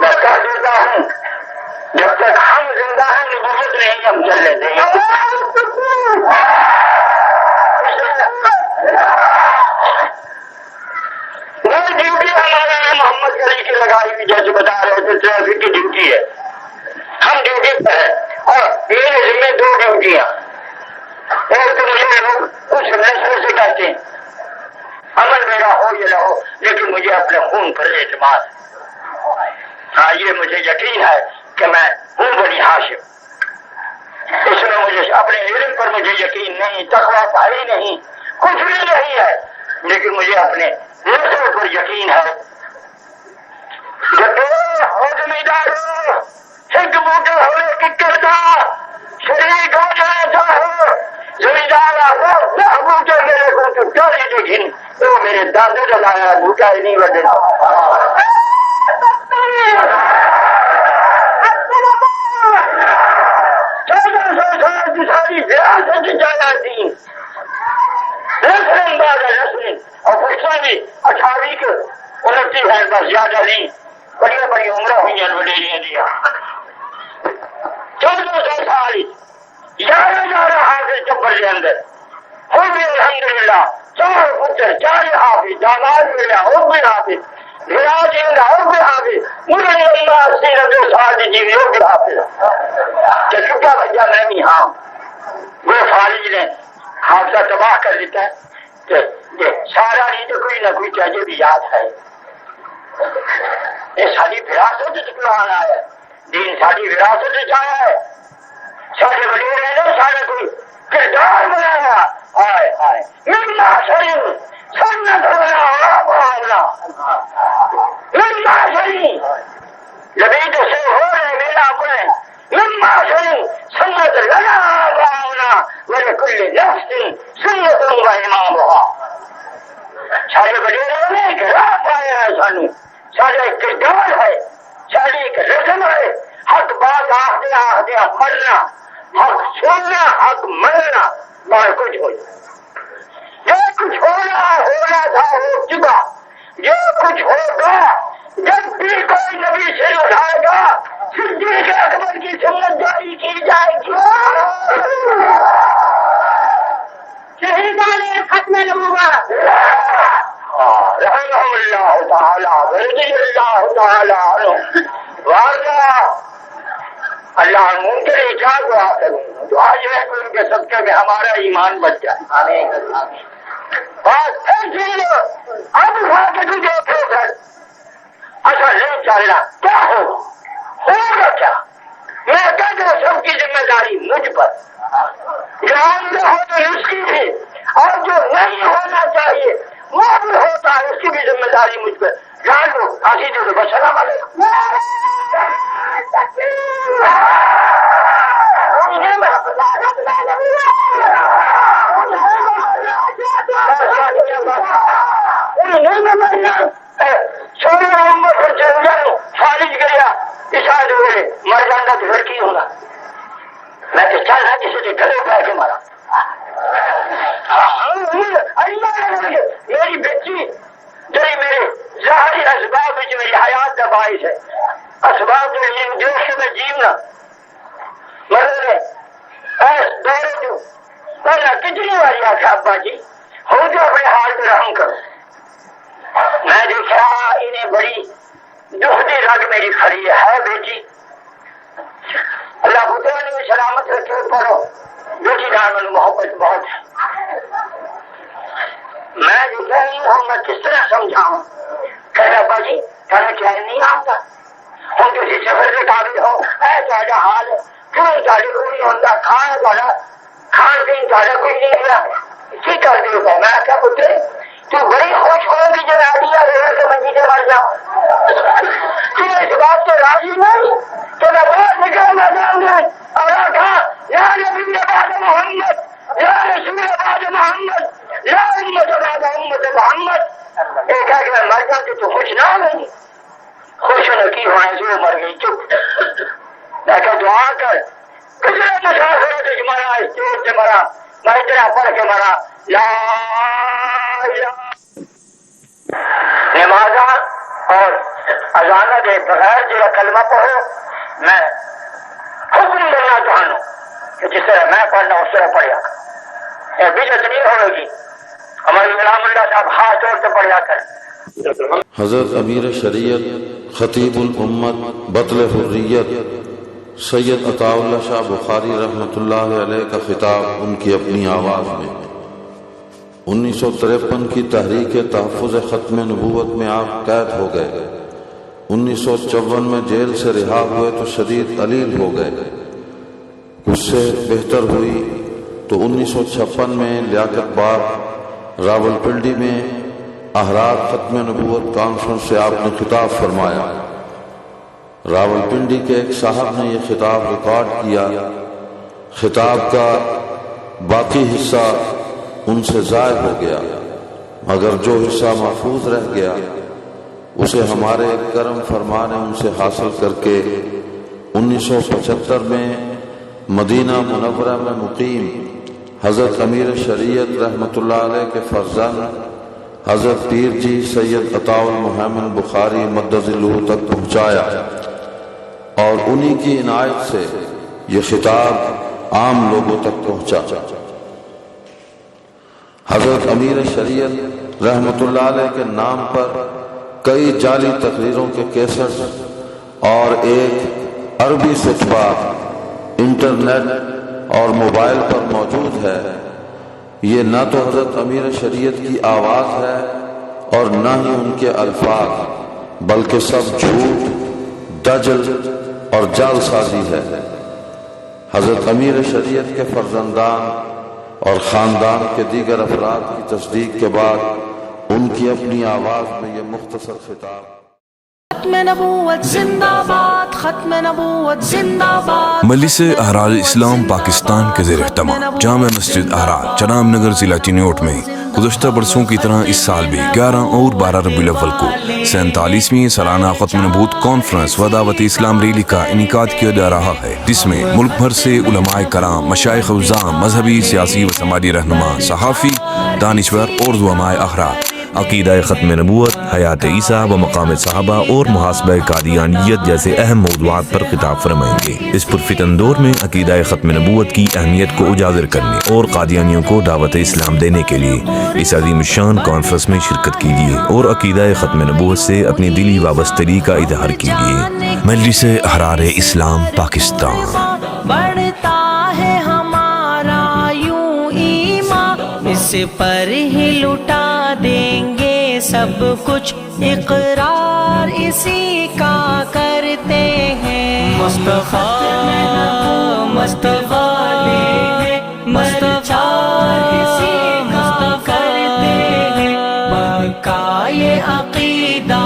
میں کہہ دیتا ہوں جب تک ہم زندہ ہیں نبوت نہیں ہم چل لیتے ہیں. وہ ڈیوٹی ہمارا محمد علی کی لگائی ہوئی جیسے بتا رہے تھے ٹریفک کی ڈیوٹی ہے. ہم ڈیوٹی پہ ہیں اور میرے ذمہ 2 ڈیوٹیاں. ایک تو مجھے لوگ کچھ نسل سے کہتے ہیں عمل میرا ہو یا نہ ہو لیکن مجھے اپنے خون پر اعتماد ہے. ہاں یہ مجھے یقین ہے کہ میں ہوں بنی ہاشم. اس میں مجھے اپنے علم پر مجھے یقین نہیں, تقویٰ کا ہی نہیں, کچھ بھی نہیں ہے, لیکن مجھے اپنے نسل پر یقین ہے. جب ہو زمیندار ہو ایک بوٹے ہونے کی کرتا شریک ہو جانا چاہو زمیندار ہو بوٹے میرے کو تو ڈالی دیکھیں تو میرے دادے کا لایا بوٹا ہی نہیں بدلا. ساری وراثت جانا تھی رسم بعد رسم اور غصہ بھی 28 کے 29 ہے بس زیادہ نہیں. بڑی بڑی عمریں ہوئی ہیں وڈیریاں دیا 1400 سال 11 حافظ چبر کے اندر ہو بھی الحمدللہ 4 پتر 4 حافظ داماد ملا وہ بھی حافظ راج اور بھی حافظ مجھے اللہ 80 سال جی وہ بھی حافظ کہ چھٹا بھجا میں بھی. ہاں وہ فالج نے حادثہ تباہ کر دیتا ہے کہ سارا نہیں تو کوئی نہ کوئی چاہیے بھی یاد ہے. یہ ساری وراثت قرآن آیا ہے, دین ساری وراثت آیا ہے. سارے وڈیرے نے سارے کوئی کردار بنایا. آئے آئے ملنا شریم سنت ہونا بھاگنا ملنا شریم لبید سے ہو رہے میرا اپنے مما شریم سنت لگا بھاگنا میرے کل نفس سنت و امام ہوا. سارے وڈیروں نے ایک راہ پایا ہے, سانو سارا ایک کردار ہے, ساری ایک رسم ہے. حق بات آخدیا مرنا, حق سننا, حق مرنا, اور کچھ ہو جو کچھ ہونا تھا ہو چکا. جو کچھ ہوگا جب بھی کوئی نبی سے اٹھائے گا صدیق اکبر کی سنت جاری کی جائے گی. شہیدان ختم نبوت رحمہ اللہ تعالی رضی اللہ تعالی اللہ ممکن کیا دعا کروں تو آج میں ان کے صدقے میں ہمارا ایمان بچ جائے. بات اب کھا کے تو دیکھو گھر اچھا نہیں چل رہا کیا ہوگا کیا. میں کہتا ہوں سب کی ذمہ داری مجھ پر. جو عمر ہو تو اس کی بھی, اور جو نہیں ہونا چاہیے وہ بھی ہوتا ہے اس کی بھی ذمہ داری مجھ پر. جان لو آسی جو بس سلام علیکم. سونے محمد پر چل جاؤ فارج گیا اشارے ہوئے مر جانا تو پھر کی ہوگا. میں تو چل رہا کسی کے گھروں پہ کے مارا. میری بچی جو میرے ظاہری اسباب جو میری حیات کا باعث ہے, اسباب جو میں جیونا مطلب دورے جو پہلا کتنی باری آخر ابا جی ہو جو اپنے حال پہ رحم کرو. میں دیکھا انہیں بڑی دکھدی رگ میری کھڑی ہے بیٹی. اللہ خدا نے سلامت رکھے پڑھو بیٹی نام محبت بہت ہے. میں دیکھا نہیں ہوں میں کس طرح سمجھاؤں. کہ ابا جی تمہیں چین نہیں آتا ہم کسی سفر سے قابل ہو ایسا حال ہے کیوں تاریخ نہیں ہوتا کھان پین تارا کوئی نہیں ہے اسی کر دے گا. میں کیا پترے تو بڑی خوش ہوگی جب آدیا رہے کہ منجی سے مر جاؤ. تو اس بات سے راضی نہیں تو میں بہت نکلنا جاؤں گا اور آخا یا نبی بعد محمد یا رسول بعد محمد یا امت بعد امت محمد. ایک ہے کہ میں مر جاتی تو خوش نہ ہوگی. خوش ہونے کی ہونے سے وہ مر گئی چپ. میں کہ دعا کر کتنے مسافر تجھ مرا اسٹیج سے مرا میں اتنا پڑھ کے مرا لا نمازاں اور اذانہ دے کہو میں حکم دینا چاہوں کہ جس طرح میں پڑھنا اس طرح پڑھیا کر، یہ بدعت نہیں ہوئے گی۔ ہمارے غلام اللہ صاحب ہاتھ جوڑ کے پڑھیا کر۔ حضرت امیر شریعت خطیب الامت بطل حریت سید عطا اللہ شاہ بخاری رحمۃ اللہ علیہ کا خطاب ان کی اپنی آواز میں۔ 1953 کی تحریک تحفظ ختم نبوت میں آپ قید ہو گئے۔ 1954 میں جیل سے رہا ہوئے تو شدید علیل ہو گئے۔ اس سے بہتر ہوئی تو 1956 میں لیاقت باد راولپنڈی میں احرار ختم نبوت کانفرنس سے آپ نے خطاب فرمایا۔ راولپنڈی کے ایک صاحب نے یہ خطاب ریکارڈ کیا۔ خطاب کا باقی حصہ ان سے ضائع ہو گیا، مگر جو حصہ محفوظ رہ گیا اسے ہمارے کرم فرما نے ان سے حاصل کر کے 1975 میں مدینہ منورہ میں مقیم حضرت امیر شریعت رحمۃ اللہ علیہ کے فرزند حضرت پیر جی سید عطا المحمد بخاری مدد اللہ تک پہنچایا، اور انہی کی عنایت سے یہ خطاب عام لوگوں تک پہنچا۔ حضرت امیر شریعت رحمۃ اللہ علیہ کے نام پر کئی جعلی تقریروں کے کیسٹ اور ایک عربی خطبہ انٹرنیٹ اور موبائل پر موجود ہے۔ یہ نہ تو حضرت امیر شریعت کی آواز ہے اور نہ ہی ان کے الفاظ، بلکہ سب جھوٹ، دجل اور جعل سازی ہے۔ حضرت امیر شریعت کے فرزندان اور خاندان کے دیگر افراد کی تصدیق کے بعد ان کی اپنی آواز میں یہ مختصر خطاب۔ ختم نبوت زندہ باد، ختم نبوت زندہ باد۔ مجلس احرار اسلام پاکستان کے زیر اہتمام جامع مسجد احرار چناب نگر ضلع چنوٹ میں گزشتہ برسوں کی طرح اس سال بھی 11 اور 12 ربیع الاول کو 47ویں سالانہ ختم نبوت کانفرنس و دعوت اسلام ریلی کا انعقاد کیا جا رہا ہے، جس میں ملک بھر سے علماء کرام، مشائخ عظام، مذہبی، سیاسی و سماجی رہنما، صحافی، دانشور اور زعماء احرار عقیدہ ختم نبوت، حیات عیسیٰ و مقام صحابہ اور محاسبہ قادیانیت جیسے اہم موضوعات پر خطاب فرمائیں گے۔ اس پرفتن دور میں عقیدہ ختم نبوت کی اہمیت کو اجاگر کرنے اور قادیانیوں کو دعوت اسلام دینے کے لیے اس عظیم الشان کانفرنس میں شرکت کیجیے اور عقیدہ ختم نبوت سے اپنی دلی وابستگی کا اظہار کیجیے۔ مجلس احرار اسلام پاکستان۔ بڑھتا ہے ہمارا یوں ایمان، اس پر ہی لٹا دیں گے سب کچھ، اقرار اسی کا کرتے ہیں۔ مصطفیٰ مصطفیٰ مصطفیٰ اسی کا کرتے ہیں، مکہ یہ عقیدہ